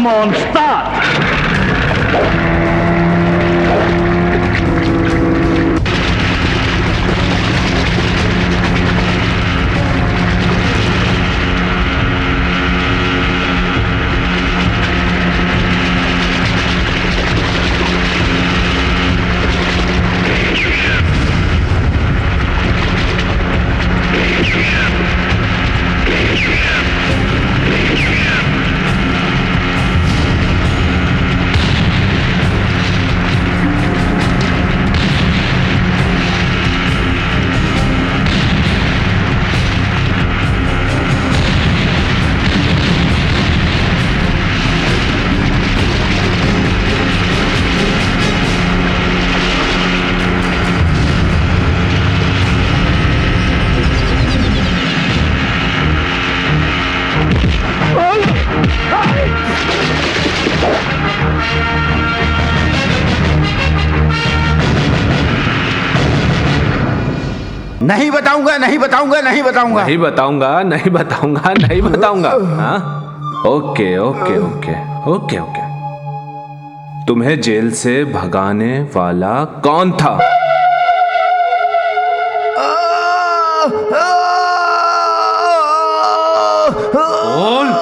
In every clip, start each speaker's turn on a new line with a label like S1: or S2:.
S1: Come on, start!
S2: नहीं बताऊंगा, नहीं बताऊंगा, नहीं बताऊंगा,
S3: नहीं बताऊंगा, नहीं बताऊंगा, नहीं बताऊंगा। हाँ, okay okay okay okay okay. तुम्हें जेल से भगाने वाला कौन था? बोल।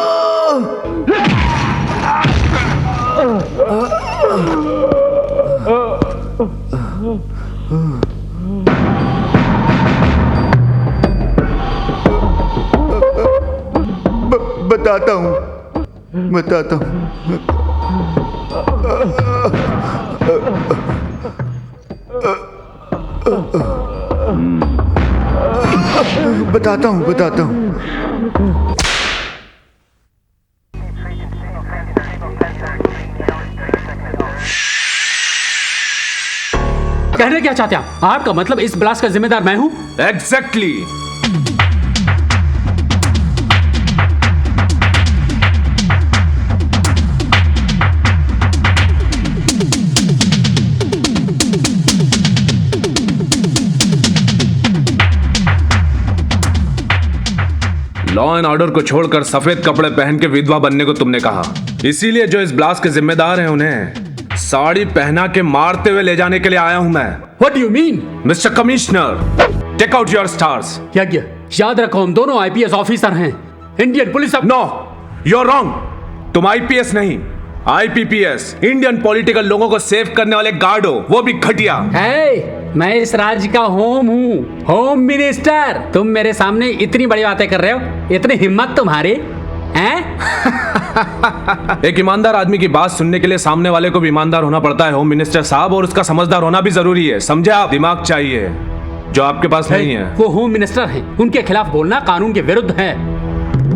S2: बताता हूँ, बताता हूँ। बताता हूँ, बताता हूँ।
S4: कहने क्या चाहते हैं आपका मतलब इस ब्लास्ट का जिम्मेदार मैं हूं?
S3: एग्जैक्टली। लॉ एंड ऑर्डर को छोड़कर सफेद कपड़े पहन के विधवा बनने को तुमने कहा, इसीलिए जो इस ब्लास्ट के जिम्मेदार हैं उन्हें साड़ी पहना के मारते हुए ले जाने के लिए आया हूं मैं।
S4: What do you mean?
S3: Mister commissioner, take out your stars.
S4: क्या याद रखो हम दोनों आईपीएस ऑफिसर हैं, Indian police.
S3: No, you are wrong. तुम आईपीएस नहीं, आईपीपीएस, इंडियन पॉलिटिकल लोगों को सेव करने वाले गार्ड हो, वो भी घटिया।
S4: मैं इस राज्य का होम हूँ, होम मिनिस्टर। तुम मेरे सामने इतनी बड़ी बातें कर रहे हो, इतनी हिम्मत तुम्हारी हैं?
S3: एक ईमानदार आदमी की बात सुनने के लिए सामने वाले को भी ईमानदार होना पड़ता है होम मिनिस्टर साहब, और उसका समझदार होना भी जरूरी है, समझे आप? दिमाग चाहिए जो आपके पास नहीं है।
S4: वो होम मिनिस्टर हैं, उनके खिलाफ बोलना कानून के विरुद्ध है।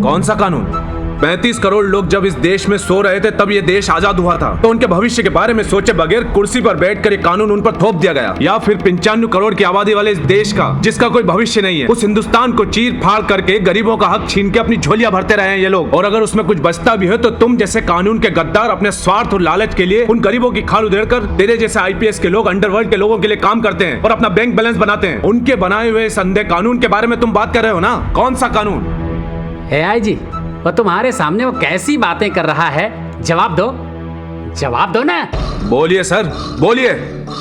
S3: कौन सा कानून? 35 करोड़ लोग जब इस देश में सो रहे थे तब ये देश आजाद हुआ था, तो उनके भविष्य के बारे में सोचे बगैर कुर्सी पर बैठकर ये कानून उन पर थोप दिया गया। या फिर 95 करोड़ की आबादी वाले इस देश का, जिसका कोई भविष्य नहीं है, उस हिंदुस्तान को चीर फाड़ करके गरीबों का हक छीन के अपनी झोलियां भरते रहे हैं ये लोग। और अगर उसमें कुछ बचता भी है तो तुम जैसे कानून के गद्दार अपने स्वार्थ और लालच के लिए उन गरीबों की खाल उधेड़कर तेरे जैसे आईपीएस के लोग अंडरवर्ल्ड के लोगों के लिए काम करते हैं और अपना बैंक बैलेंस बनाते हैं। उनके बनाए हुए इस अंधे कानून के बारे में तुम बात कर रहे हो ना? कौन सा कानून?
S4: एआई जी, वो तुम्हारे सामने वो कैसी बातें कर रहा है, जवाब दो, जवाब दो ना।
S3: बोलिए सर, बोलिए।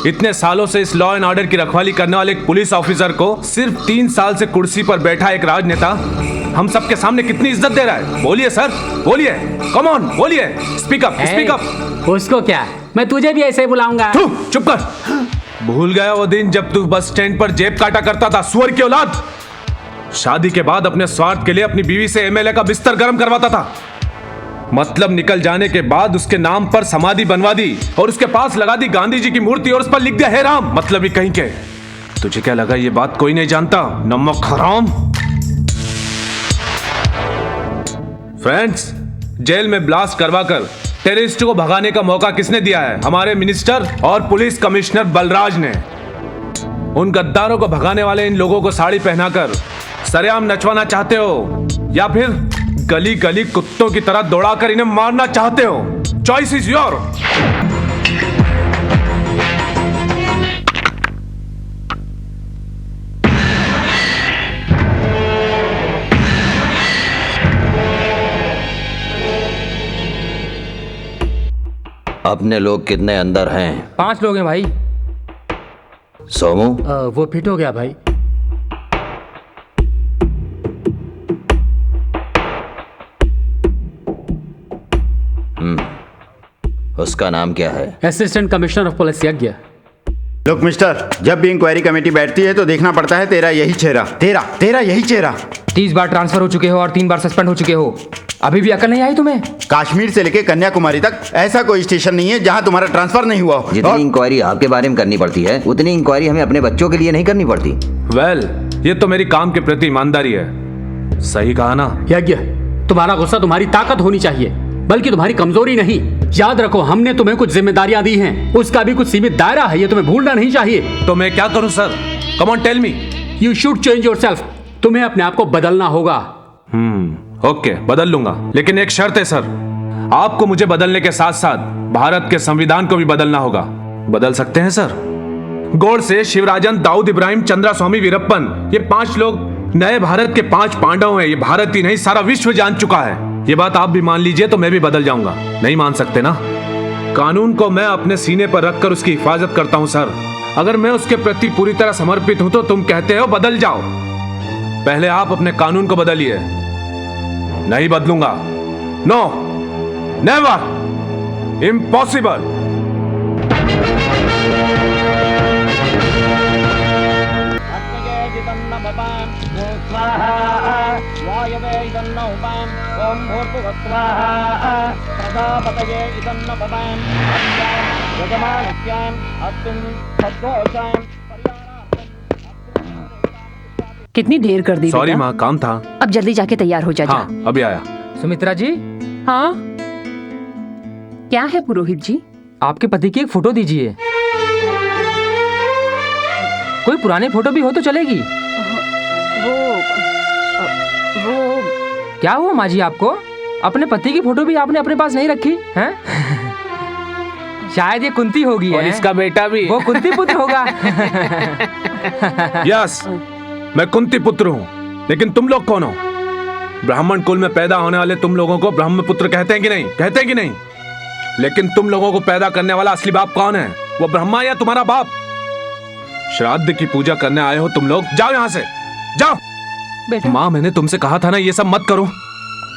S3: इतने सालों से इस लॉ एंड ऑर्डर की रखवाली करने वाले एक पुलिस ऑफिसर को सिर्फ 3 साल से कुर्सी पर बैठा एक राजनेता हम सबके सामने कितनी इज्जत दे रहा है? बोलिए सर, बोलिए, कम ऑन, बोलिए, स्पीक अप, स्पीक अप।
S4: उसको क्या, मैं तुझे भी ऐसे ही बुलाऊंगा।
S3: चुप कर। भूल गया वो दिन जब तू बस स्टैंड पर जेब काटा करता था, सुअर की औलाद? शादी के बाद अपने स्वार्थ के लिए अपनी बीवी से एमएलए का बिस्तर गर्म करवाता था, मतलब निकल जाने के बाद उसके नाम पर समाधि बनवा दी और उसके पास लगा दी गांधी जी की मूर्ति और उस पर लिख दिया हे राम। मतलब ही कहीं के। तुझे क्या लगा ये बात कोई नहीं जानता? नमक हराम। फ्रेंड्स, जेल में ब्लास्ट करवाकर टेररिस्ट को भगाने का मौका किसने दिया है? हमारे मिनिस्टर और पुलिस कमिश्नर बलराज ने। उन गद्दारों को भगाने वाले इन लोगों को साड़ी पहनाकर सरेआम नचवाना चाहते हो या फिर गली गली कुत्तों की तरह दौड़ाकर इन्हें मारना चाहते हो? Choice is your.
S1: अपने लोग कितने अंदर हैं?
S5: 5 लोग हैं भाई।
S1: सोमू,
S4: वो फिट हो गया भाई।
S1: उसका नाम क्या है?
S4: असिस्टेंट कमिश्नर ऑफ पुलिस यज्ञ।
S2: लोग मिस्टर, जब भी इंक्वायरी कमेटी बैठती है तो देखना पड़ता है तेरा यही चेहरा, तेरा यही चेहरा।
S5: 30 बार ट्रांसफर हो चुके हो और 3 बार सस्पेंड हो चुके हो, अभी भी अकल नहीं आई तुम्हें?
S2: कश्मीर से लेके कन्याकुमारी तक ऐसा कोई स्टेशन नहीं है जहां तुम्हारा ट्रांसफर नहीं हुआ हो।
S1: जितनी इंक्वायरी आपके बारे में करनी पड़ती है उतनी इंक्वायरी हमें अपने बच्चों के लिए नहीं करनी पड़ती।
S3: वेल, ये तो मेरी काम के प्रति ईमानदारी है। सही कहा ना?
S4: यज्ञ, तुम्हारा गुस्सा तुम्हारी ताकत होनी चाहिए, बल्कि तुम्हारी कमजोरी नहीं। याद रखो, हमने तुम्हें कुछ जिम्मेदारियां दी हैं, उसका भी कुछ सीमित दायरा है, ये तुम्हें भूलना नहीं चाहिए।
S3: तो मैं क्या करूं sir? Come on tell me.
S4: You should change yourself. तुम्हें अपने आप को बदलना होगा।
S3: ओके, बदल लूंगा, लेकिन एक शर्त है सर। आपको मुझे बदलने के साथ साथ भारत के संविधान को भी बदलना होगा। बदल सकते हैं सर? गोडसे, शिवराजन, दाऊद इब्राहिम, चंद्रा स्वामी वीरप्पन, ये 5 लोग नए भारत के 5 पांडव हैं। ये भारत ही नहीं, सारा विश्व जान चुका है। ये बात आप भी मान लीजिए तो मैं भी बदल जाऊंगा। नहीं मान सकते ना? कानून को मैं अपने सीने पर रखकर उसकी हिफाजत करता हूं सर। अगर मैं उसके प्रति पूरी तरह समर्पित हूं तो तुम कहते हो बदल जाओ। पहले आप अपने कानून को बदलिए। नहीं बदलूंगा। No, never, impossible.
S6: कितनी देर कर दी?
S3: सॉरी
S6: बेटा?
S3: माँ, काम था।
S6: अब जल्दी जाके तैयार हो जा।
S3: हाँ, अभी आया।
S5: सुमित्रा जी,
S6: हाँ, क्या है पुरोहित जी?
S5: आपके पति की एक फोटो दीजिए। कोई पुरानी फोटो भी हो तो चलेगी।
S6: वो
S5: क्या हुआ माँ जी आपको? अपने पति की फोटो भी आपने अपने पास नहीं रखी हैं? शायद ये कुंती होगी
S7: और
S5: है?
S7: इसका बेटा भी।
S5: वो कुंती पुत्र होगा।
S3: यस, मैं कुंती पुत्र हूँ, लेकिन तुम लोग कौन हो? ब्राह्मण कुल में पैदा होने वाले तुम लोगों को ब्रह्मपुत्र कहते हैं कि नहीं? कहते हैं कि नहीं? लेकिन तुम लोगों को पैदा करने वाला असली बाप कौन है? वो ब्रह्मा या तुम्हारा बाप? श्राद्ध की पूजा करने आए हो तुम लोग। जाओ यहाँ से, जाओ।
S6: बेटा,
S3: माँ, मैंने तुमसे कहा था ना ये सब मत करो।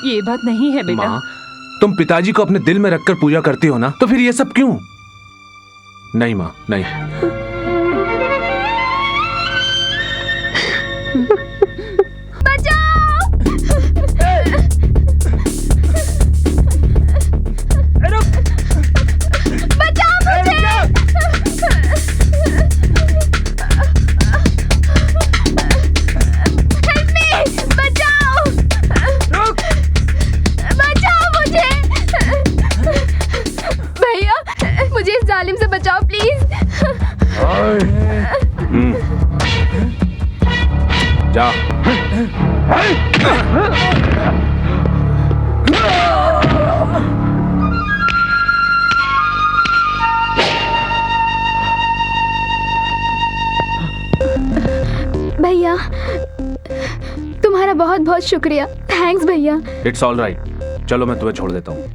S6: ये बात नहीं है बेटा।
S3: माँ, तुम पिताजी को अपने दिल में रखकर पूजा करती हो ना, तो फिर ये सब क्यों? नहीं माँ, नहीं।
S8: मुझे इस जालिम से बचाओ प्लीज।
S3: जा।
S8: भैया, तुम्हारा बहुत बहुत शुक्रिया। थैंक्स भैया।
S3: It's all right. चलो मैं तुम्हें छोड़ देता हूँ।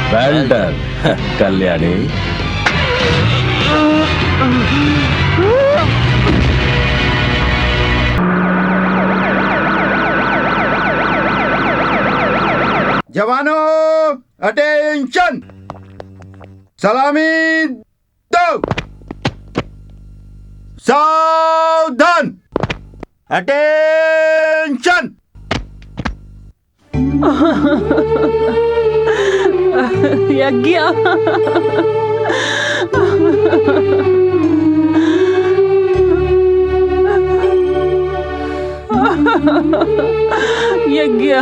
S7: Well done Kalyani.
S2: जवानों, अटेंशन, सलामी दो, सावधान, अटेंशन।
S6: यज्ञ यज्ञ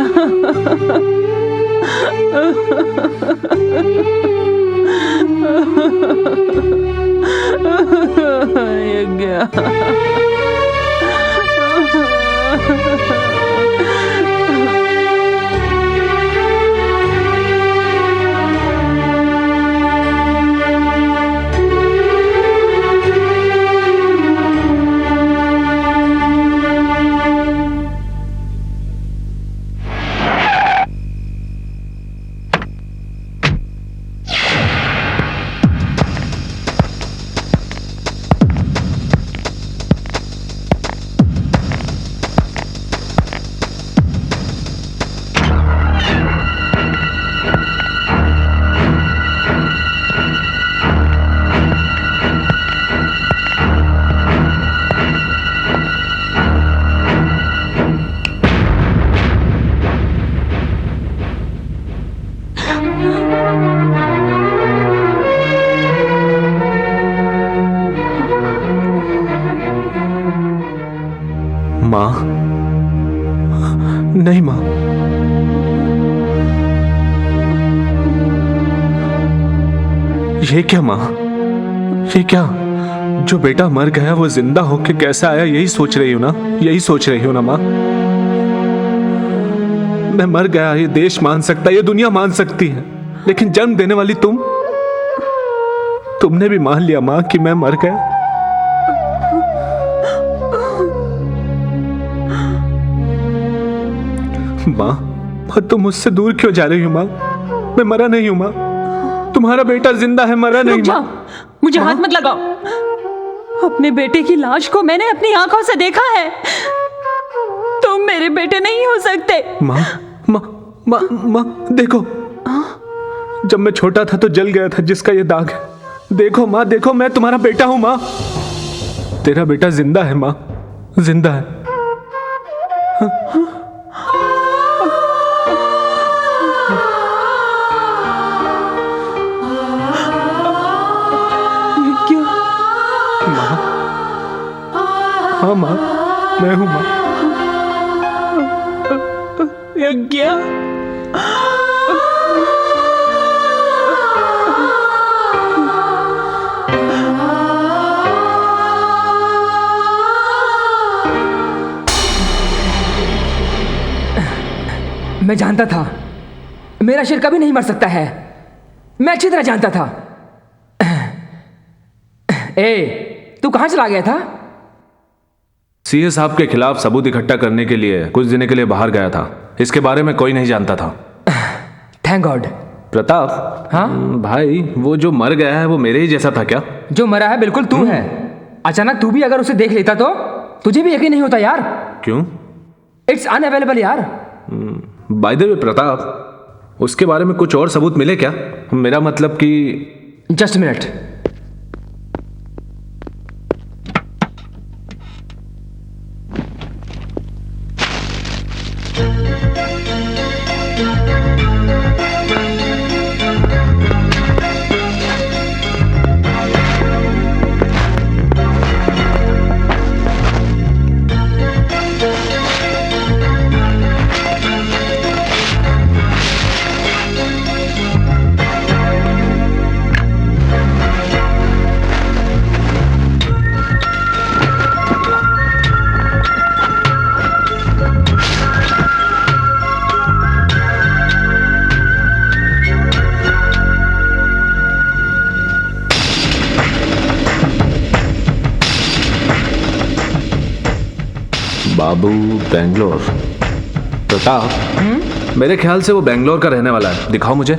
S3: माँ, नहीं माँ, ये क्या माँ, ये क्या? जो बेटा मर गया वो जिंदा होके कैसा आया, यही सोच रही हो ना? यही सोच रही हो ना माँ? मैं मर गया, ये देश मान सकता है, ये दुनिया मान सकती है, लेकिन जन्म देने वाली तुमने भी मान लिया माँ कि मैं मर गया। माँ, तुम मुझसे दूर क्यों जा रही हो माँ? मैं मरा नहीं हूँ माँ, तुम्हारा बेटा जिंदा है, मरा नहीं।
S6: रुक जाओ, मुझे हाथ मत लगाओ। अपने बेटे की लाश को मैंने अपनी आंखों से देखा है। तुम मेरे बेटे नहीं हो सकते।
S3: माँ, माँ, माँ, माँ, देखो, जब मैं छोटा था तो जल गया था जिसका ये दाग है। देखो माँ, देखो, मैं तुम्हारा बेटा हूँ माँ। तेरा बेटा जिंदा है माँ, जिंदा है। हाँ माँ, मैं हूँ माँ।
S6: यज्ञ,
S5: मैं जानता था मेरा शेर कभी नहीं मर सकता है। मैं अच्छी तरह जानता था। ए, तू कहां चला गया था?
S3: सीए साहब के खिलाफ सबूत इकट्ठा करने के लिए कुछ दिन के लिए बाहर गया था। इसके बारे में कोई नहीं जानता था।
S5: Thank God.
S3: प्रताप,
S5: हाँ
S3: भाई, वो जो मर गया है वो मेरे ही जैसा था क्या?
S5: जो मरा है बिल्कुल तू है। अचानक तू भी अगर उसे देख लेता तो तुझे भी यकीन नहीं होता यार।
S3: क्यों?
S5: इट्स अनअवेलेबल यार।
S3: बाय द वे प्रताप, उसके बारे में कुछ और सबूत मिले क्या? मेरा मतलब कि
S5: जस्ट मिनट।
S3: बाबू बेंगलोर। प्रताप, मेरे ख्याल से वो बेंगलोर का रहने वाला है। दिखाओ मुझे।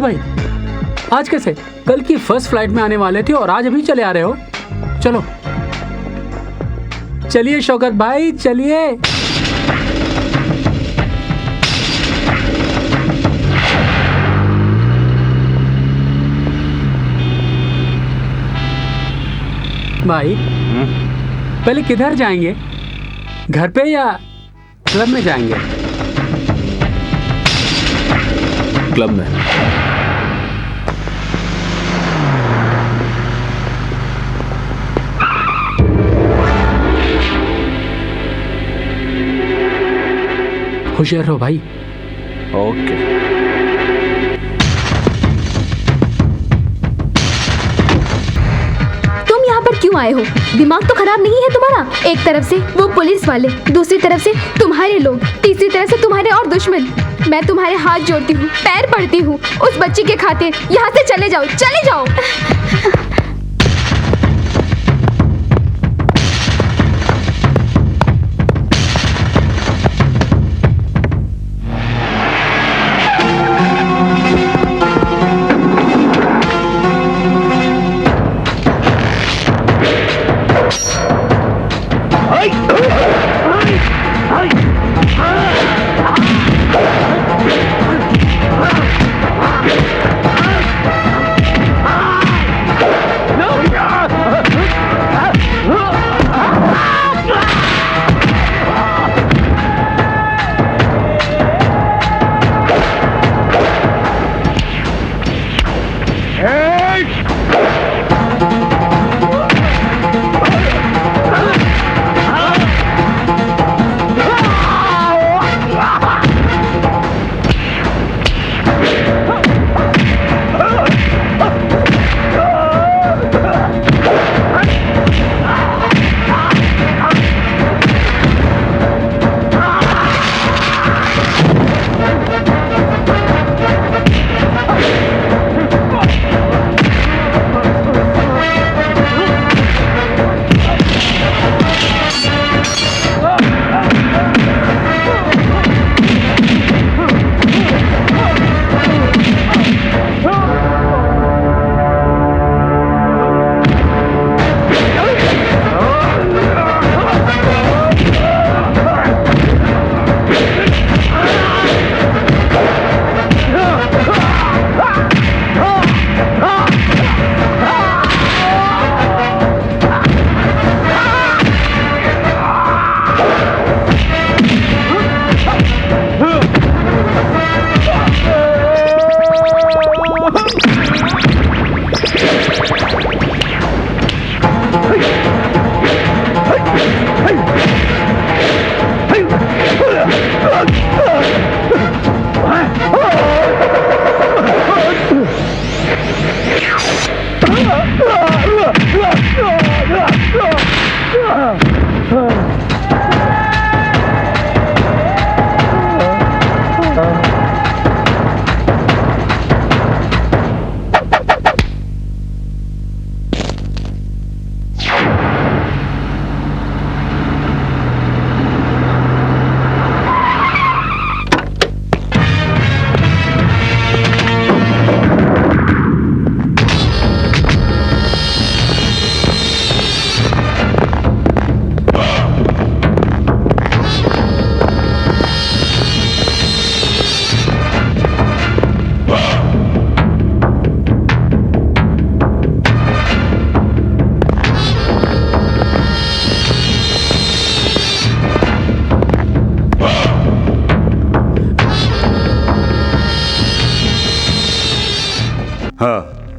S4: भाई, आज कैसे? कल की फर्स्ट फ्लाइट में आने वाले थे और आज अभी चले आ रहे हो? चलो चलिए शौकत भाई, चलिए। भाई पहले किधर जाएंगे, घर पे या क्लब में जाएंगे?
S3: क्लब में।
S4: होशियार रहो भाई।
S3: ओके।
S8: क्यों आए हो? दिमाग तो खराब नहीं है तुम्हारा? एक तरफ से वो पुलिस वाले, दूसरी तरफ से तुम्हारे लोग, तीसरी तरफ से तुम्हारे और दुश्मन। मैं तुम्हारे हाथ जोड़ती हूँ, पैर पड़ती हूँ, उस बच्ची के खातिर यहाँ से चले जाओ, चले जाओ।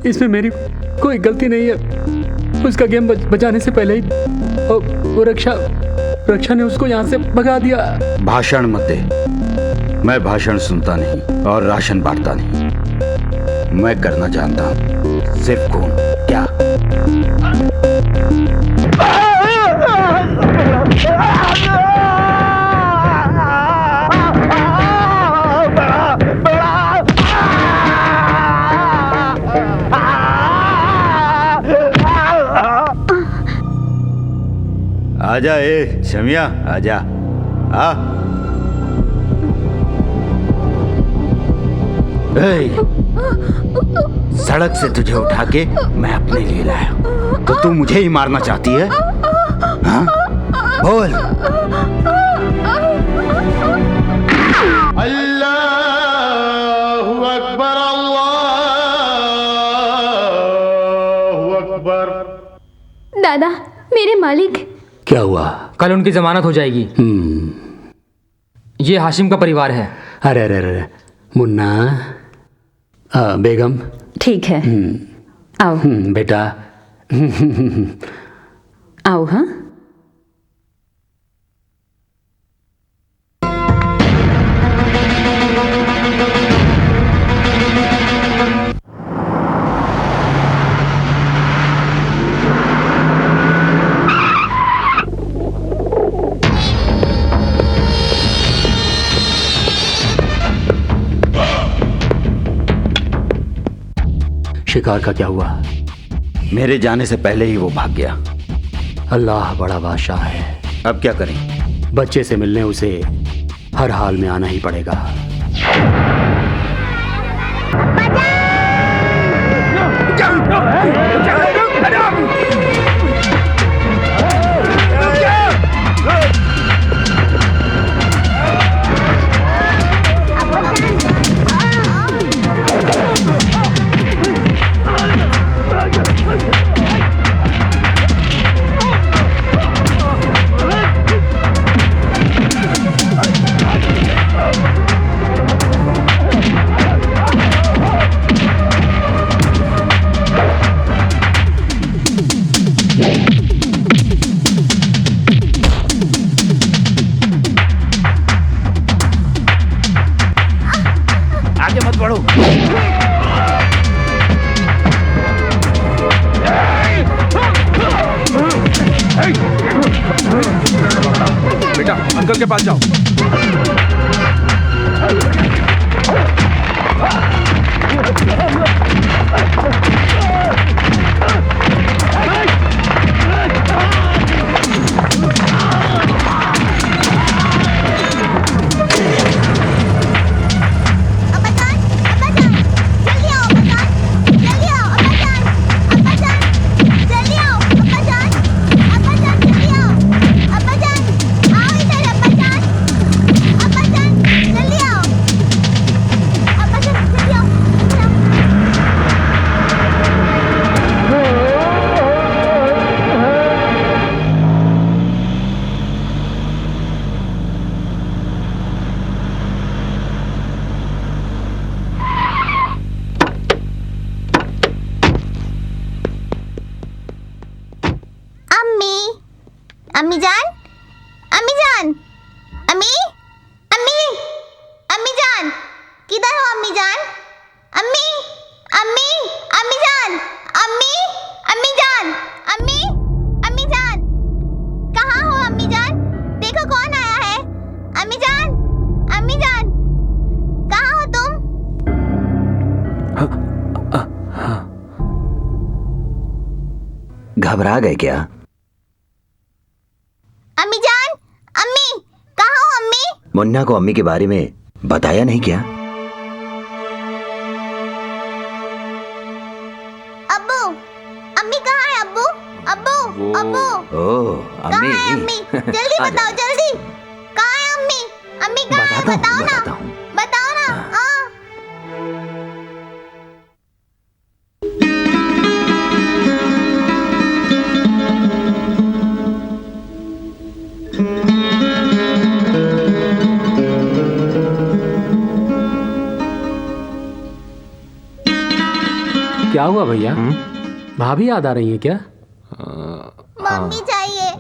S4: इसमें मेरी कोई गलती नहीं है। उसका गेम बजाने से पहले ही वो रक्षा ने उसको यहाँ से भगा दिया।
S2: भाषण मत दे। मैं भाषण सुनता नहीं और राशन बांटता नहीं। मैं करना जानता हूँ सिर्फ खून। क्या आजा ए शमिया, आजा। सड़क से तुझे उठा के मैं अपने लिए लाया, तो तू मुझे ही मारना चाहती है? हाँ? बोल।
S9: अल्लाहु अकबर, अल्लाहु अकबर।
S8: दादा, मेरे मालिक।
S2: क्या हुआ?
S5: कल उनकी जमानत हो जाएगी। ये हाशिम का परिवार है।
S4: अरे अरे अरे मुन्ना, बेगम।
S6: ठीक है, आओ
S4: बेटा।
S6: आओ। हाँ,
S4: शिकार का क्या हुआ?
S2: मेरे जाने से पहले ही वो भाग गया।
S4: अल्लाह बड़ा बादशाह है।
S2: अब क्या करें?
S4: बच्चे से मिलने उसे हर हाल में आना ही पड़ेगा।
S3: बेटा, अंकल के पास जाओ।
S10: अम्मी जान, अम्मी जान, अम्मी, अम्मी, अम्मी जान, किधर हो अम्मी जान? अम्मी, अम्मी, अम्मी जान, अम्मी, अम्मी जान, अम्मी, अम्मी जान, कहाँ हो अम्मी जान? देखो कौन आया है? अम्मी जान, अम्मी जान, कहाँ हो तुम?
S1: घबरा गए क्या?
S10: अम्मी जान, अम्मी, कहाँ हो अम्मी?
S1: मुन्ना को अम्मी के बारे में बताया नहीं क्या?
S10: अब्बू, अम्मी कहाँ है अब्बू? अब्बू, अब्बू,
S1: ओह,
S10: कहाँ है अम्मी? जल्दी बताओ जल्दी, कहाँ है अम्मी? अम्मी कहाँ है? बताओ ना, बताओ ना।
S4: क्या हुआ भैया? भाभी याद आ रही है क्या?
S10: मम्मी चाहिए।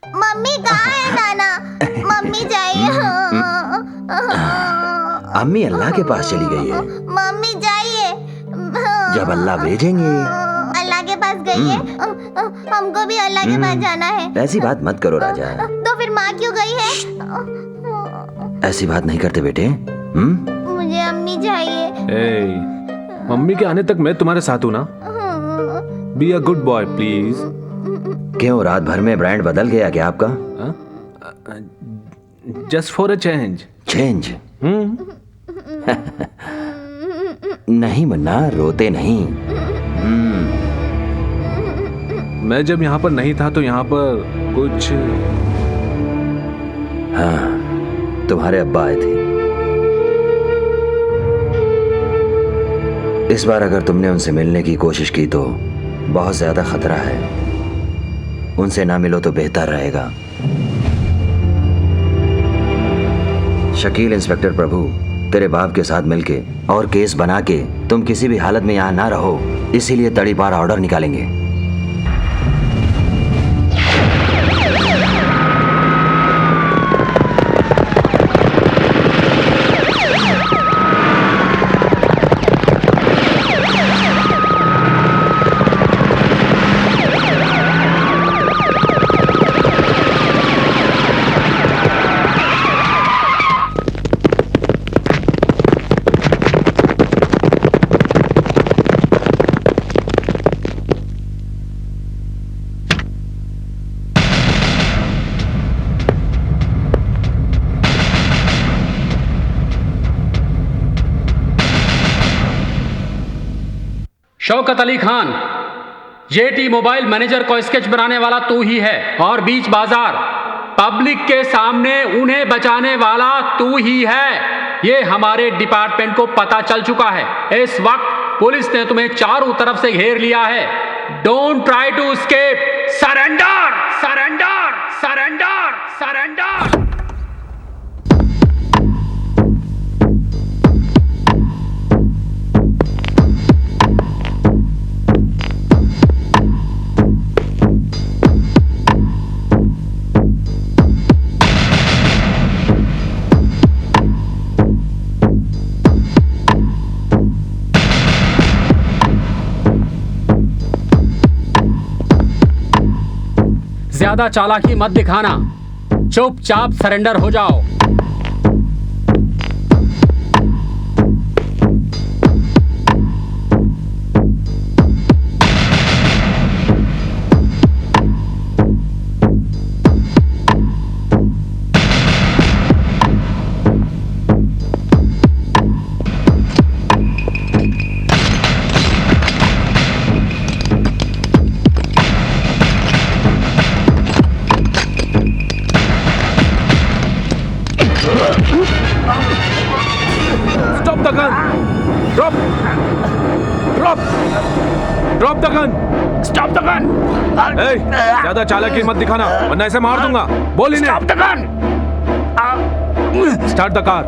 S10: मम्मी कहाँ है नाना? मम्मी चाहिए।
S1: अम्मी अल्लाह के पास चली गई है।
S10: मम्मी चाहिए।
S1: जब अल्लाह भेजेंगे।
S10: अल्लाह के पास गई है? हमको भी अल्लाह के पास जाना है।
S1: ऐसी बात मत करो राजा।
S10: तो फिर माँ क्यों गई है?
S1: ऐसी बात नहीं करते बेटे।
S10: मुझे अम्मी चाहिए।
S3: मम्मी के आने तक मैं तुम्हारे साथ हूँ ना। Be a good boy please.
S1: क्यों, रात भर में ब्रांड बदल गया क्या आपका?
S3: Just for a change.
S1: Change? नहीं मुन्ना, रोते नहीं।
S3: मैं जब यहाँ पर नहीं था तो यहाँ पर कुछ।
S1: हाँ, तुम्हारे अब्बा आए थे। इस बार अगर तुमने उनसे मिलने की कोशिश की तो बहुत ज्यादा खतरा है। उनसे ना मिलो तो बेहतर रहेगा। शकील, इंस्पेक्टर प्रभु तेरे बाप के साथ मिलके और केस बना के तुम किसी भी हालत में यहाँ ना रहो, इसीलिए तड़ीपार ऑर्डर निकालेंगे।
S4: Shaukat Ali Khan, jetty mobile manager को स्केच बनाने वाला तू ही है और बीच बाजार पब्लिक के सामने उन्हें बचाने वाला तू ही है। ये हमारे डिपार्टमेंट को पता चल चुका है। इस वक्त पुलिस ने तुम्हें चारों तरफ से घेर लिया है। Don't try to escape, surrender, surrender, surrender, surrender. ज्यादा चालाकी मत दिखाना, चुपचाप सरेंडर हो जाओ।
S3: Stop the gun! Drop! Drop! Drop the gun! Stop the gun! Hey, ज्यादा चालाकी मत दिखाना वरना ऐसे मार दूंगा। बोल इन्हें। Stop the gun! Start the car.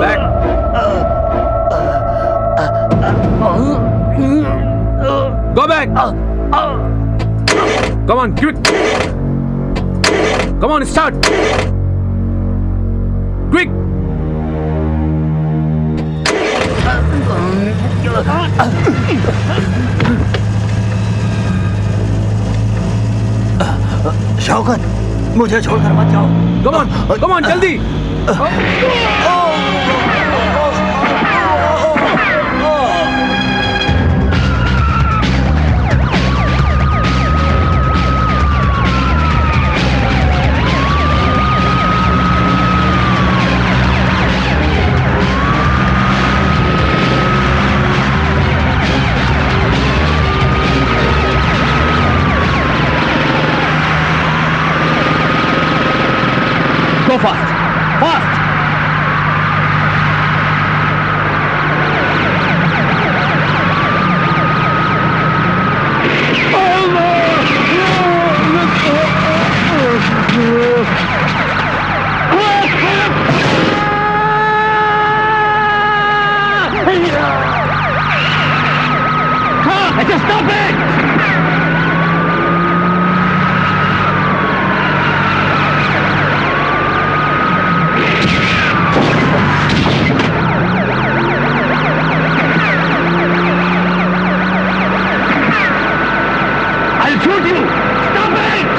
S3: Back. Go back! Come on, quick! Come on, start! Quick!
S1: Shaukat, मुझे छोड़कर मत जाओ।
S3: Come on, जल्दी!
S4: Go fast! Fast! Just stop it! I'll shoot you! Stop it!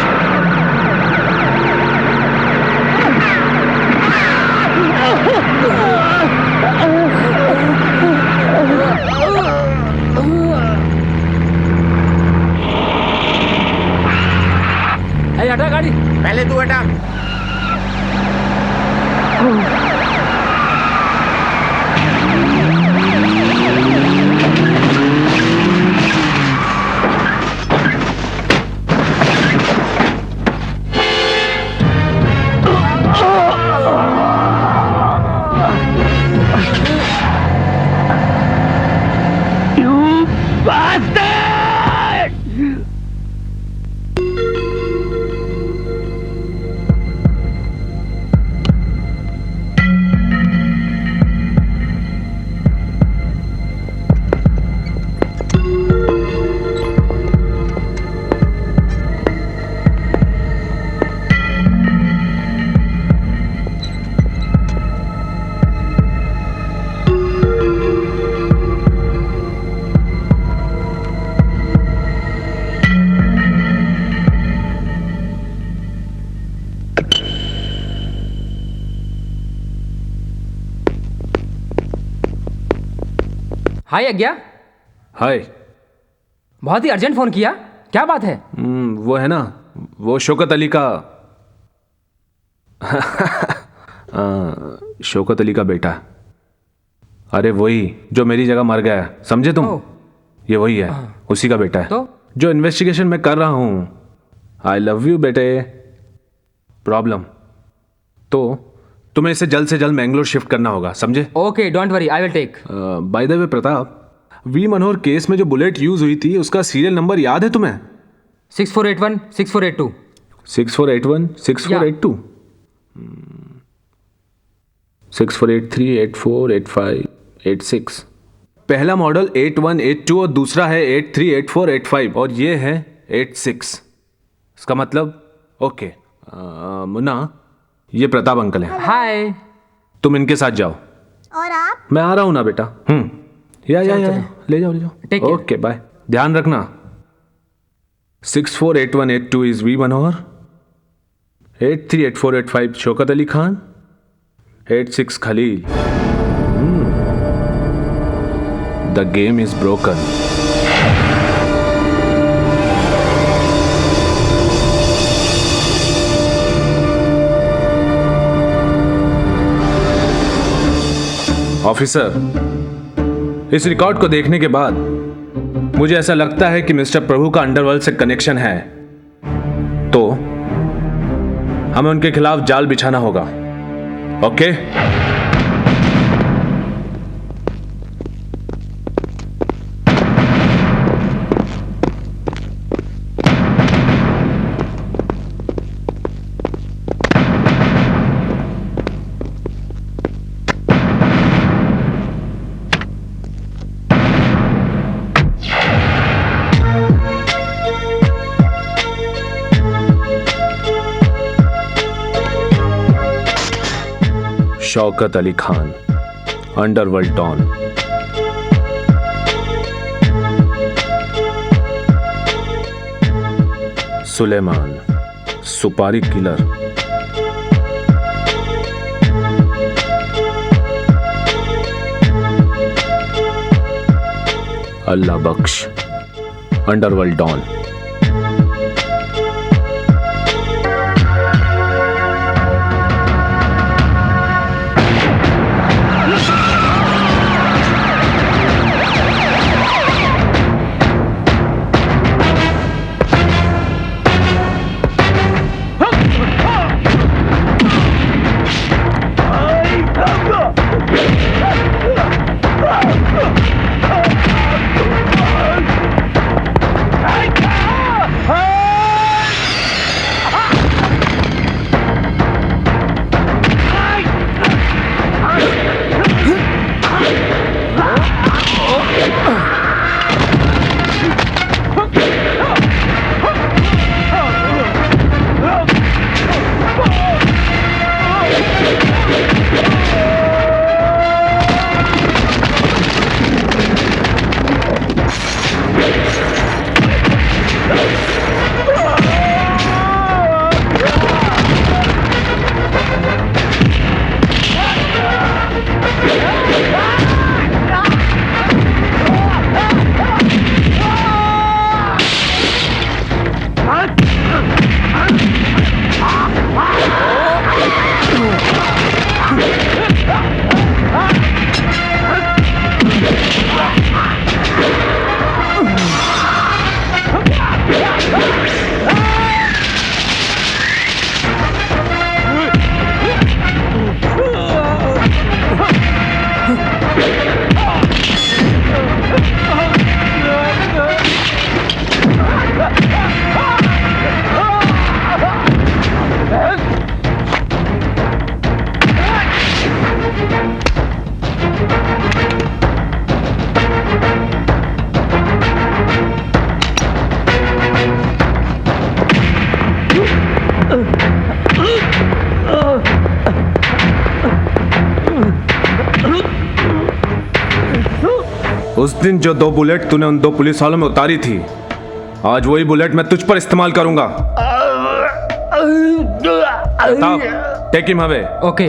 S7: पहले तू हटा।
S5: हाय आज्ञा।
S3: हाय।
S5: बहुत ही अर्जेंट फोन किया, क्या बात है?
S3: वो है ना, वो शौकत अली का शौकत अली का बेटा। अरे वही जो मेरी जगह मर गया, समझे तुम? ये वही है, उसी का बेटा है।
S5: तो?
S3: जो इन्वेस्टिगेशन मैं कर रहा हूं। आई लव यू बेटे। प्रॉब्लम तो तुम्हें इसे जल्द से जल्द मैंगलोर शिफ्ट करना होगा, समझे?
S5: Okay, don't worry, I will take.
S3: By the way Pratap, V Manohar case में जो बुलेट यूज हुई थी उसका सीरियल नंबर याद है तुम्हें?
S5: 6481 6482।
S3: 6481 6482 6483 84 85 86। पहला मॉडल 8182 और दूसरा है 83 84 85 और ये है 86। इसका मतलब ओके। मुन्ना, ये प्रताप अंकल हैं।
S5: हाय।
S3: तुम इनके साथ जाओ।
S10: और आप?
S3: मैं आ रहा हूं ना बेटा। या ले जाओ
S5: Take care.
S3: Okay bye. ध्यान रखना। 648182 is V Manohar, 838485 Shaukat Ali Khan, 86 Khalil. The game is broken. Officer, इस रिकॉर्ड को देखने के बाद मुझे ऐसा लगता है कि मिस्टर प्रभु का अंडरवर्ल्ड से कनेक्शन है, तो हमें उनके खिलाफ जाल बिछाना होगा। Okay? Shaukat Ali Khan, underworld don. Suleman, supari killer. Allah Baksh, underworld don. उस दिन जो 2 बुलेट तूने उन 2 पुलिस वालों में उतारी थी, आज वही बुलेट मैं तुझ पर इस्तेमाल करूंगा। Take him away.
S5: Okay.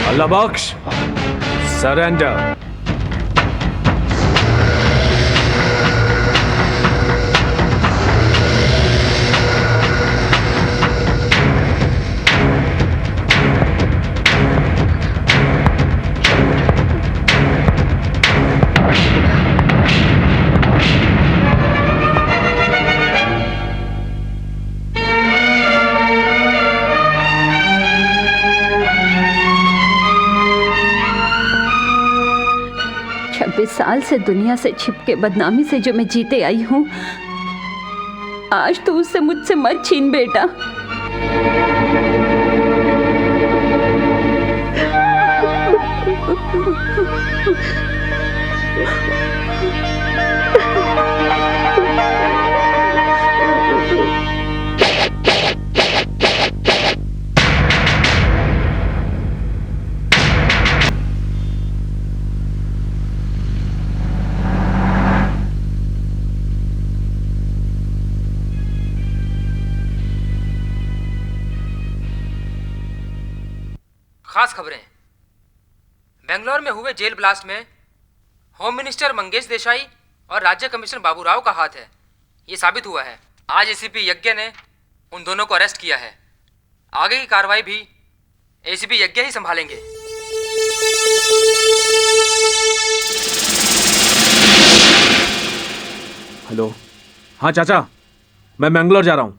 S3: Allah Baksh, surrender.
S6: साल से दुनिया से छिपके बदनामी से जो मैं जीते आई हूं, आज तो उससे मुझसे मत छीन बेटा।
S5: खास खबरें। बेंगलोर में हुए जेल ब्लास्ट में होम मिनिस्टर मंगेश देसाई और राज्य कमिश्नर बाबूराव का हाथ है, ये साबित हुआ है। आज एसीपी यज्ञ ने उन दोनों को अरेस्ट किया है। आगे की कार्रवाई भी एसीपी यज्ञ ही संभालेंगे।
S3: हेलो। हाँ चाचा, मैं बेंगलोर जा रहा हूँ,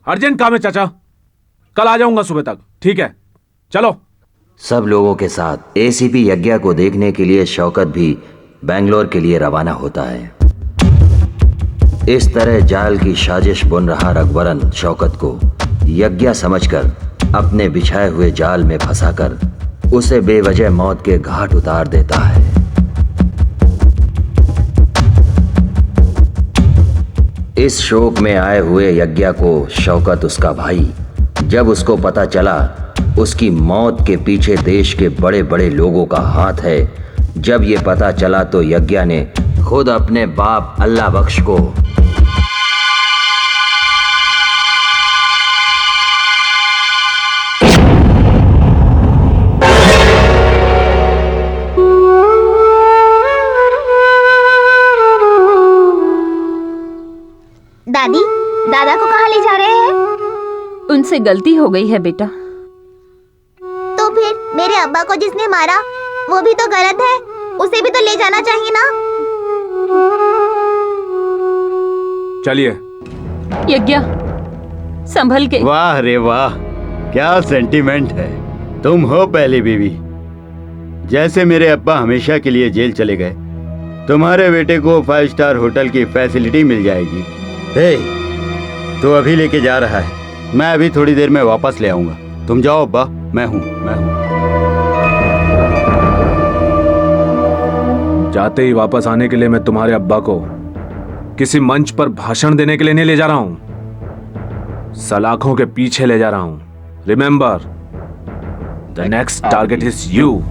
S3: अर्जेंट काम है चाचा, कल आ जाऊंगा सुबह तक। ठीक है, चलो।
S1: सब लोगों के साथ एसीपी यज्ञ को देखने के लिए शौकत भी बेंगलोर के लिए रवाना होता है। इस तरह जाल की साजिश बुन रहा रघुवरन शौकत को यज्ञ समझकर अपने बिछाए हुए जाल में फंसाकर उसे बेवजह मौत के घाट उतार देता है। इस शोक में आए हुए यज्ञ को शौकत उसका भाई, जब उसको पता चला उसकी मौत के पीछे देश के बड़े बड़े लोगों का हाथ है, जब ये पता चला तो यज्ञ ने खुद अपने बाप अल्लाह बख्श को
S10: दादी, दादा को कहाँ ले जा रहे हैं?
S6: उनसे गलती हो गई है बेटा।
S10: तो फिर मेरे अब्बा को जिसने मारा वो भी तो गलत है, उसे भी तो ले जाना चाहिए ना।
S3: चलिए।
S6: यज्ञ, संभल के।
S2: वाह रे वाह, क्या सेंटीमेंट है। तुम हो पहली बीवी। जैसे मेरे अब्बा हमेशा के लिए जेल चले गए, तुम्हारे बेटे को 5 स्टार होटल की फैसिलिटी मिल जाएगी। हे, तू अभी लेके जा रहा है, मैं अभी थोड़ी देर में वापस ले आऊंगा। तुम जाओ अब्बा, मैं हूं।
S3: जाते ही वापस आने के लिए मैं तुम्हारे अब्बा को किसी मंच पर भाषण देने के लिए नहीं ले जा रहा हूं, सलाखों के पीछे ले जा रहा हूं। Remember, the next target is you.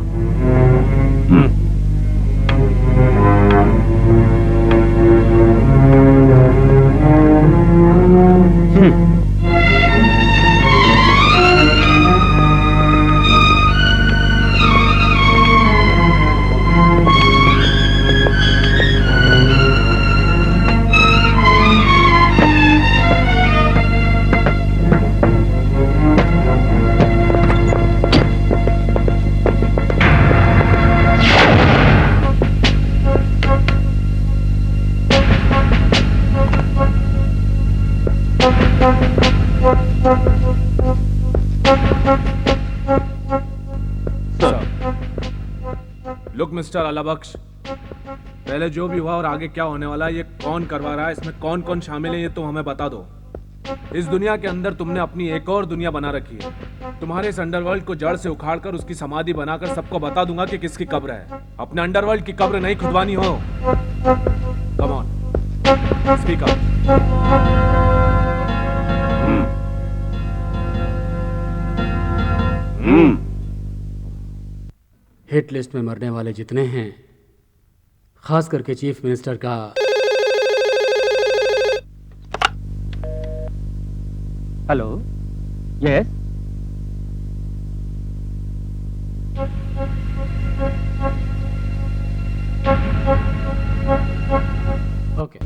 S3: Look mister Allahbakhsh, पहले जो भी हुआ और आगे क्या होने वाला है, ये कौन करवा रहा है, इसमें कौन कौन शामिल है, ये तुम हमें बता दो। इस दुनिया के अंदर तुमने अपनी एक और दुनिया बना रखी है। तुम्हारे इस अंडरवर्ल्ड को जड़ से उखाड़कर उसकी समाधि बनाकर सबको बता दूंगा कि किसकी कब्र है। अपने अंडरवर्ल्ड की कब्र नहीं खुदवानी हो। Come on, speak up.
S4: Hit list में मरने वाले जितने हैं, खास करके चीफ मिनिस्टर का।
S11: Hello, yes.
S4: Okay.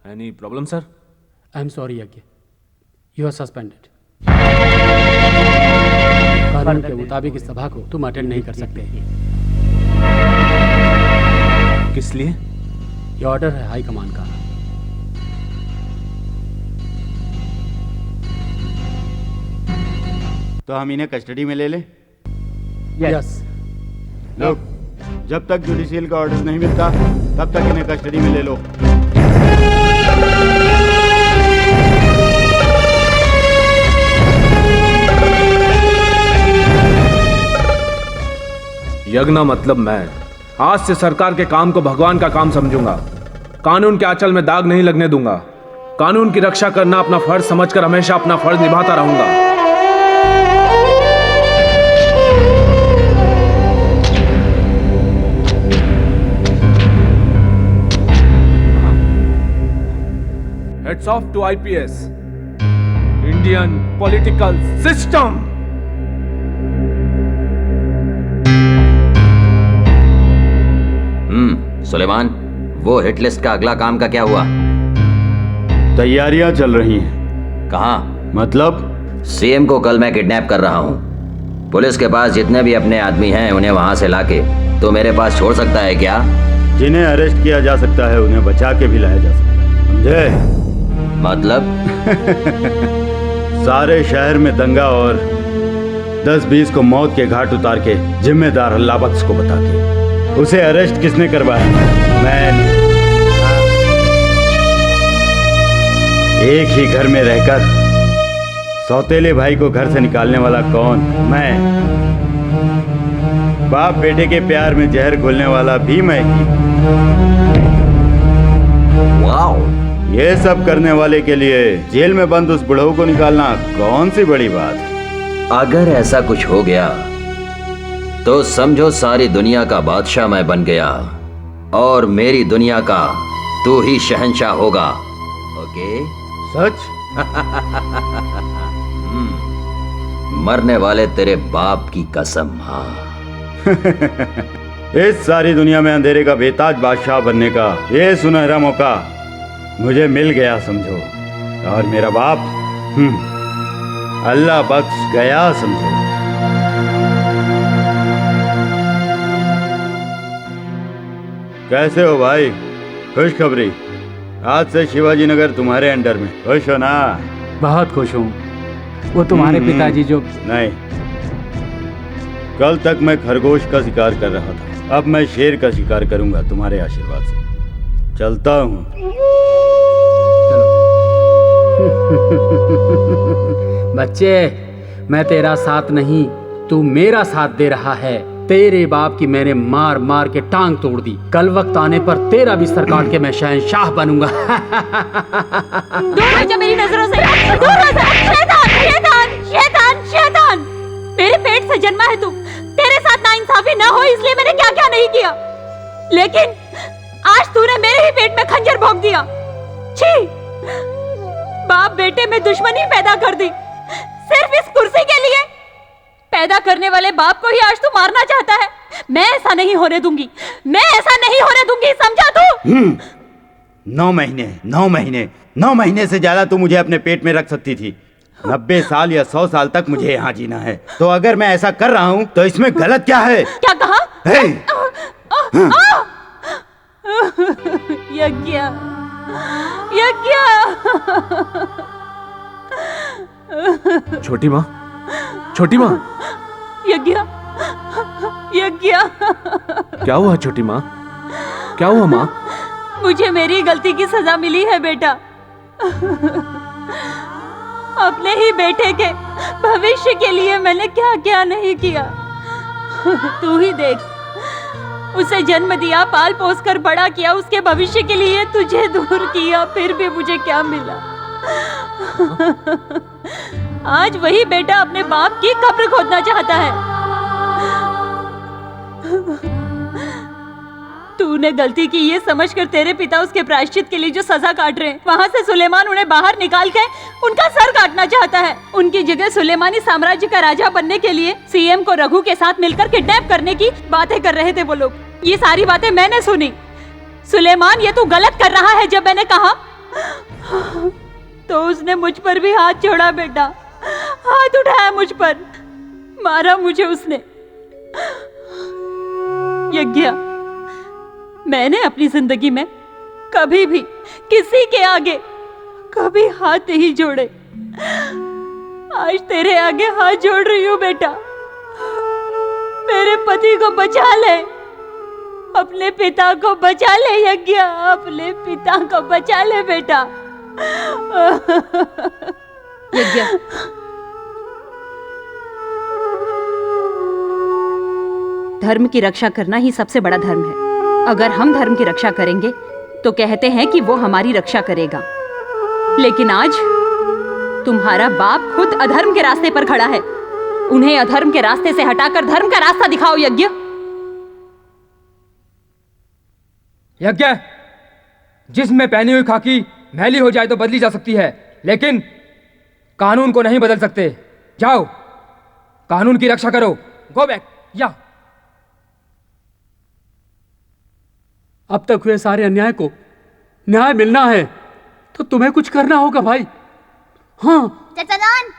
S3: Any problem sir?
S4: I am sorry यज्ञ, यू आर सस्पेंडेड। कानून के मुताबिक इस सभा को तुम अटेंड नहीं कर सकते।
S3: किस लिए?
S4: ये ऑर्डर है हाई कमान का।
S2: तो हम इन्हें कस्टडी में ले लें?
S4: यस।
S2: लो, जब तक जुडिशियल का ऑर्डर नहीं मिलता तब तक इन्हें कस्टडी में ले लो।
S3: यज्ञ मतलब मैं आज से सरकार के काम को भगवान का काम समझूंगा। कानून के आंचल में दाग नहीं लगने दूंगा। कानून की रक्षा करना अपना फर्ज समझकर हमेशा अपना फर्ज निभाता रहूंगा। Heads off to IPS, Indian political system.
S1: Suleman, वो हिट लिस्ट का अगला काम का क्या हुआ?
S2: तैयारियां चल रही हैं।
S1: कहाँ?
S2: मतलब?
S1: सीएम को कल मैं किडनैप कर रहा हूँ। पुलिस के पास जितने भी अपने आदमी हैं उन्हें वहां से लाके तो मेरे पास छोड़ सकता है क्या?
S2: जिन्हें अरेस्ट किया जा सकता है उन्हें बचा के भी लाया जा सकता है, समझे?
S1: मतलब?
S2: सारे शहर में दंगा और 10-20 को मौत के घाट उतार के जिम्मेदार अल्लाह बख्श को बता के उसे अरेस्ट किसने करवाया? मैंने। एक ही घर में रहकर सौतेले भाई को घर से निकालने वाला कौन? मैं। बाप बेटे के प्यार में जहर घोलने वाला भी मैं ही।
S1: वाओ!
S2: ये सब करने वाले के लिए जेल में बंद उस बुढ़ऊ को निकालना कौन सी बड़ी बात?
S1: अगर ऐसा कुछ हो गया तो समझो सारी दुनिया का बादशाह मैं बन गया और मेरी दुनिया का तू ही शहंशाह होगा। ओके?
S2: सच?
S1: मरने वाले तेरे बाप की कसम। हाँ।
S2: इस सारी दुनिया में अंधेरे का बेताज बादशाह बनने का ये सुनहरा मौका मुझे मिल गया समझो। और मेरा बाप अल्लाह बख्श गया समझो। कैसे हो भाई? खुशखबरी, आज से शिवाजी नगर तुम्हारे अंडर में। खुश हो ना?
S4: बहुत खुश हूँ। वो तुम्हारे पिताजी जो
S2: नहीं, कल तक मैं खरगोश का शिकार कर रहा था, अब मैं शेर का शिकार करूंगा तुम्हारे आशीर्वाद से। चलता हूँ।
S4: बच्चे, मैं तेरा साथ नहीं, तू मेरा साथ दे रहा है। तेरे बाप की मैंने मार मार के टांग तोड़ दी। कल वक्त आने पर तेरा भी सर काट के मैं शहंशाह बनूंगा।
S6: दूर हो जा मेरी नजरों से, दूर हो जा। शैतान, शैतान, शैतान, शैतान! मेरे पेट से जन्मा है तू। तेरे साथ नाइंसाफी ना हो इसलिए मैंने क्या क्या नहीं किया, लेकिन आज तूने मेरे ही पेट में खंजर भोंक दिया। छी! बाप बेटे में दुश्मनी पैदा कर दी सिर्फ इस कुर्सी के लिए। पैदा करने वाले बाप को ही आज तू मारना चाहता है। मैं ऐसा नहीं होने दूंगी, मैं ऐसा नहीं होने दूंगी, समझा तू?
S2: 9 महीने से ज्यादा तू मुझे अपने पेट में रख सकती थी। 90 साल या 100 साल तक मुझे यहाँ जीना है। तो अगर मैं ऐसा कर रहा हूँ तो इसमें गलत क्या है?
S6: क्या कहा? यज्ञ, यज्ञ।
S3: छोटी माँ, छोटी माँ,
S6: यज्ञ, यज्ञ।
S3: क्या हुआ छोटी माँ? क्या हुआ माँ?
S6: मुझे मेरी गलती की सजा मिली है बेटा। अपने ही बेटे के भविष्य के लिए मैंने क्या क्या नहीं किया। तू ही देख, उसे जन्म दिया, पाल पोस कर बड़ा किया, उसके भविष्य के लिए तुझे दूर किया, फिर भी मुझे क्या मिला? आज वही बेटा अपने बाप की कब्र खोदना चाहता है। तूने गलती की ये समझकर तेरे पिता उसके प्रायश्चित के लिए जो सजा काट रहे हैं, वहाँ से सुलेमान उन्हें बाहर निकाल के उनका सर काटना चाहता है। उनकी जगह सुलेमानी साम्राज्य का राजा बनने के लिए सीएम को रघु के साथ मिलकर किडनैप करने की बातें कर रहे थे वो लोग। ये सारी बातें मैंने सुनी। सुलेमान, ये तू गलत कर रहा है जब मैंने कहा तो उसने मुझ पर भी हाथ जोड़ा बेटा, हाथ उठाया मुझ पर, मारा मुझे उसने। यज्ञ, मैंने अपनी जिंदगी में कभी भी किसी के आगे कभी हाथ नहीं जोड़े। आज तेरे आगे हाथ जोड़ रही हूँ बेटा, मेरे पति को बचा ले, अपने पिता को बचा ले यज्ञ, अपने पिता को बचा ले बेटा। यज्ञ, धर्म की रक्षा करना ही सबसे बड़ा धर्म है। अगर हम धर्म की रक्षा करेंगे तो कहते हैं कि वो हमारी रक्षा करेगा, लेकिन आज तुम्हारा बाप खुद अधर्म के रास्ते पर खड़ा है। उन्हें अधर्म के रास्ते से हटाकर धर्म का रास्ता दिखाओ यज्ञ।
S12: यज्ञ, जिस्म में पहनी हुई खाकी मैली हो जाए तो बदली जा सकती है, लेकिन कानून को नहीं बदल सकते। जाओ, कानून की रक्षा करो। Go back. या
S4: अब तक हुए सारे अन्याय को न्याय मिलना है तो तुम्हें कुछ करना होगा भाई। हाँ
S10: चाचा जान,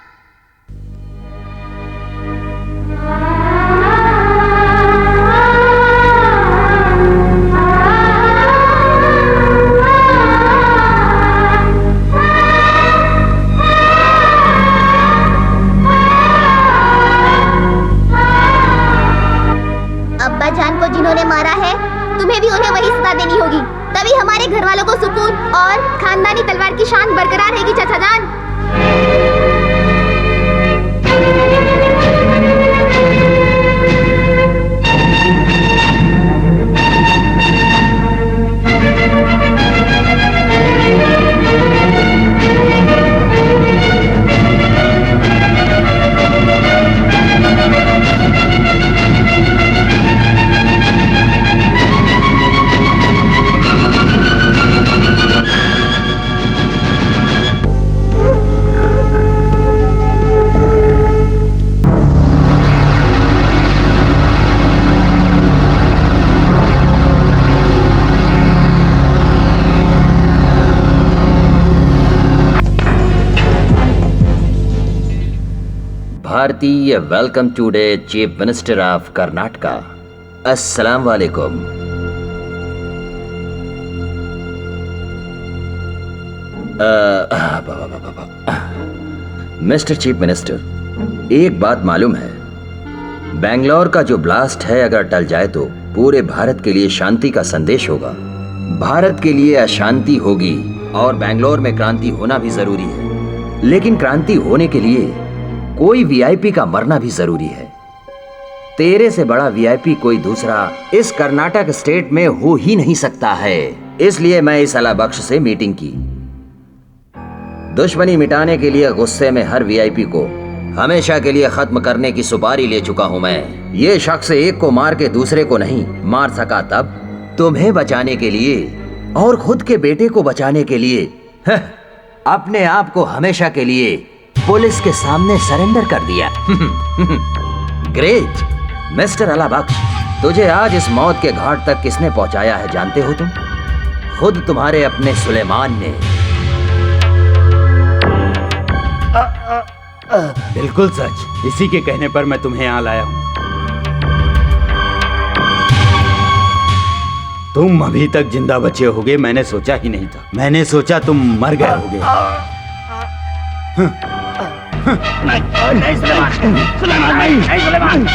S10: अब्बा जान को जिन्होंने मारा है, तुम्हें भी उन्हें वही सजा देनी होगी, तभी हमारे घर वालों को सुकून और खानदानी तलवार की शान बरकरार रहेगी चाचा जान।
S1: भारतीय welcome today chief minister of Karnataka. अस्सलाम वालेकुम। मिस्टर चीफ मिनिस्टर, एक बात मालूम है, बेंगलोर का जो ब्लास्ट है अगर टल जाए तो पूरे भारत के लिए शांति का संदेश होगा। भारत के लिए अशांति होगी और बेंगलोर में क्रांति होना भी जरूरी है, लेकिन क्रांति होने के लिए कोई वीआईपी का मरना भी जरूरी है। तेरे से बड़ा वीआईपी कोई दूसरा इस कर्नाटक स्टेट में हो ही नहीं सकता है। इसलिए मैं इस अला बख्श से मीटिंग की। दुश्मनी मिटाने के लिए गुस्से में हर वीआईपी को हमेशा के लिए खत्म करने की सुपारी ले चुका हूं मैं। ये शख्स एक को मार के दूसरे को नहीं मार सका, तब तुम्हें बचाने के लिए और खुद के बेटे को बचाने के लिए अपने आप को हमेशा के लिए पुलिस के सामने सरेंडर कर दिया। ग्रेट मिस्टर अला बख्श, तुझे आज इस मौत के घाट तक किसने पहुंचाया है जानते हो तुम? खुद तुम्हारे अपने सुलेमान ने।
S2: बिल्कुल सच, इसी के कहने पर मैं तुम्हें यहाँ लाया हूँ। तुम अभी तक जिंदा बचे होगे मैंने सोचा ही नहीं था। मैंने सोचा तुम मर गए होगे।
S9: नहीं सुलेमान, सुलेमान नहीं सुलेमान।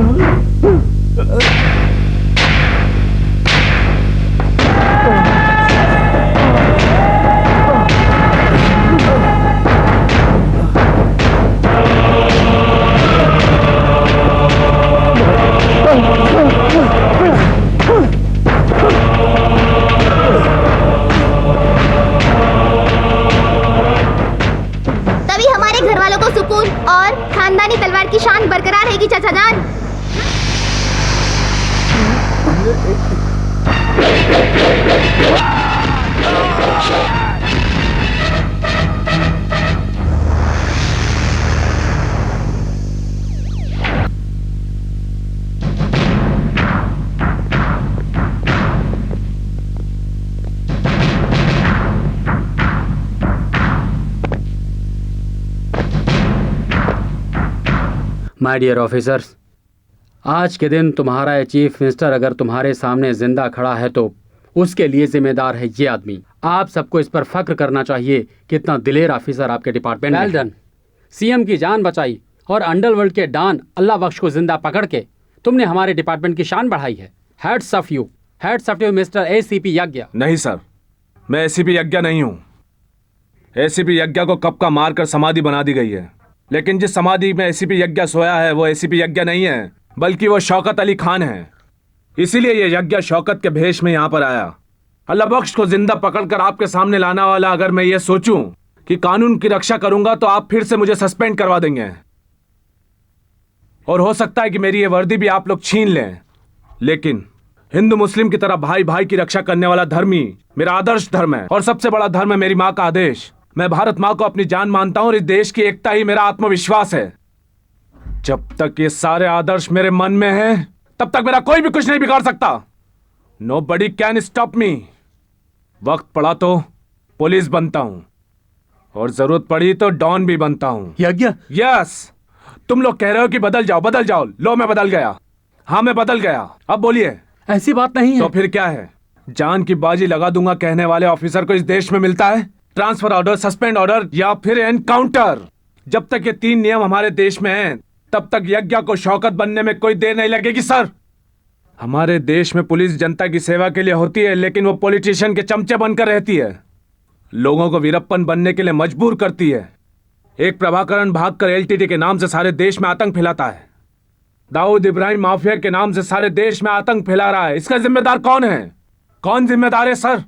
S10: तभी हमारे घर वालों को सुकून और खानदानी तलवार की शान बरकरार रहेगी चाचा जान।
S4: माय डियर ऑफिसर्स, आज के दिन तुम्हारा ये चीफ मिनिस्टर अगर तुम्हारे सामने जिंदा खड़ा है तो उसके लिए जिम्मेदार है ये आदमी। आप सबको इस पर फख्र करना चाहिए कि इतना दिलेर ऑफिसर आपके डिपार्टमेंट में है। सीएम की जान बचाई और अंडरवर्ल्ड के डॉन अल्लाह बख्श को जिंदा पकड़ के तुमने हमारे डिपार्टमेंट की शान बढ़ाई है। Hats off you mister ACP यज्ञ।
S3: नहीं सर, मैं एसीपी यज्ञ नहीं हूँ। एसीपी यज्ञ को कब का मारकर समाधि बना दी गई है, लेकिन जिस समाधि में एसीपी यज्ञ सोया है वो एसीपी यज्ञ नहीं है, बल्कि वो शौकत अली खान है। इसीलिए ये यज्ञ शौकत के भेष में यहाँ पर आया। अल्लाह बख्श को जिंदा पकड़कर आपके सामने लाना वाला अगर मैं ये सोचूं कि कानून की रक्षा करूंगा तो आप फिर से मुझे सस्पेंड करवा देंगे, और हो सकता है कि मेरी ये वर्दी भी आप लोग छीन लें। लेकिन हिंदू मुस्लिम की तरह भाई भाई की रक्षा करने वाला धर्म ही मेरा आदर्श धर्म है, और सबसे बड़ा धर्म है मेरी माँ का आदेश। मैं भारत माँ को अपनी जान मानता हूं और इस देश की एकता ही मेरा आत्मविश्वास है। जब तक ये सारे आदर्श मेरे मन में हैं, तब तक मेरा कोई भी कुछ नहीं बिगाड़ सकता। Nobody can stop me। वक्त पड़ा तो पुलिस बनता हूं, और जरूरत पड़ी तो डॉन भी बनता हूं।
S4: यज्ञ?
S3: यस। तुम लोग कह रहे हो कि बदल जाओ बदल जाओ, लो मैं बदल गया। हाँ मैं बदल गया। अब बोलिए।
S4: ऐसी बात नहीं है।
S3: तो फिर क्या है? जान की बाजी लगा दूंगा कहने वाले ऑफिसर को इस देश में मिलता है ट्रांसफर ऑर्डर, सस्पेंड ऑर्डर या फिर एनकाउंटर। जब तक ये 3 नियम हमारे देश में हैं, तब तक यज्ञ को शौकत बनने में कोई देर नहीं लगेगी सर। हमारे देश में पुलिस जनता की सेवा के लिए होती है, लेकिन वो पॉलिटिशियन के चमचे बनकर रहती है, लोगों को वीरप्पन बनने के लिए मजबूर करती है। एक प्रभाकरण भागकर एलटीटी के नाम से सारे देश में आतंक फैलाता है। दाऊद इब्राहिम माफिया के नाम से सारे देश में आतंक फैला रहा है। इसका जिम्मेदार कौन है? कौन जिम्मेदार है सर?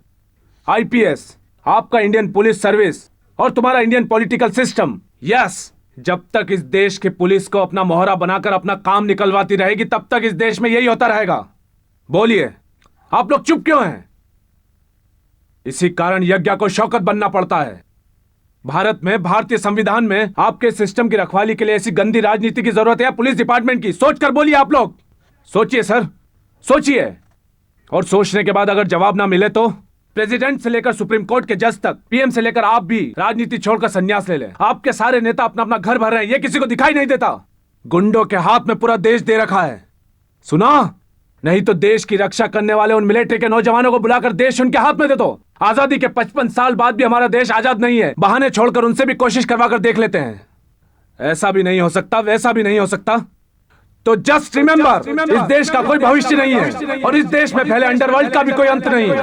S3: आईपीएस, आपका इंडियन पुलिस सर्विस और तुम्हारा इंडियन पॉलिटिकल सिस्टम। यस, जब तक इस देश की पुलिस को अपना मोहरा बनाकर अपना काम निकलवाती रहेगी, तब तक इस देश में यही होता रहेगा। बोलिए, आप लोग चुप क्यों हैं? इसी कारण यज्ञ को शौकत बनना पड़ता है। भारत में, भारतीय संविधान में आपके सिस्टम की रखवाली के लिए ऐसी गंदी राजनीति की जरूरत है पुलिस डिपार्टमेंट की? सोचकर बोलिए आप लोग। सोचिए सर, सोचिए। और सोचने के बाद अगर जवाब ना मिले तो प्रेसिडेंट से लेकर सुप्रीम कोर्ट के जज तक, पीएम से लेकर आप भी राजनीति छोड़कर संन्यास ले लें। आपके सारे नेता अपना अपना घर भर रहे हैं, ये किसी को दिखाई नहीं देता। गुंडों के हाथ में पूरा देश दे रखा है। सुना? नहीं तो देश की रक्षा करने वाले उन मिलिट्री के नौजवानों को बुलाकर देश उनके हाथ में दे दो। आजादी के 55 साल बाद भी हमारा देश आजाद नहीं है। बहाने छोड़कर उनसे भी कोशिश करवाकर देख लेते हैं। ऐसा भी नहीं हो सकता, वैसा भी नहीं हो सकता। तो जस्ट रिमेंबर, इस देश का कोई भविष्य नहीं है और इस देश में फैले अंडरवर्ल्ड का भी कोई अंत नहीं है।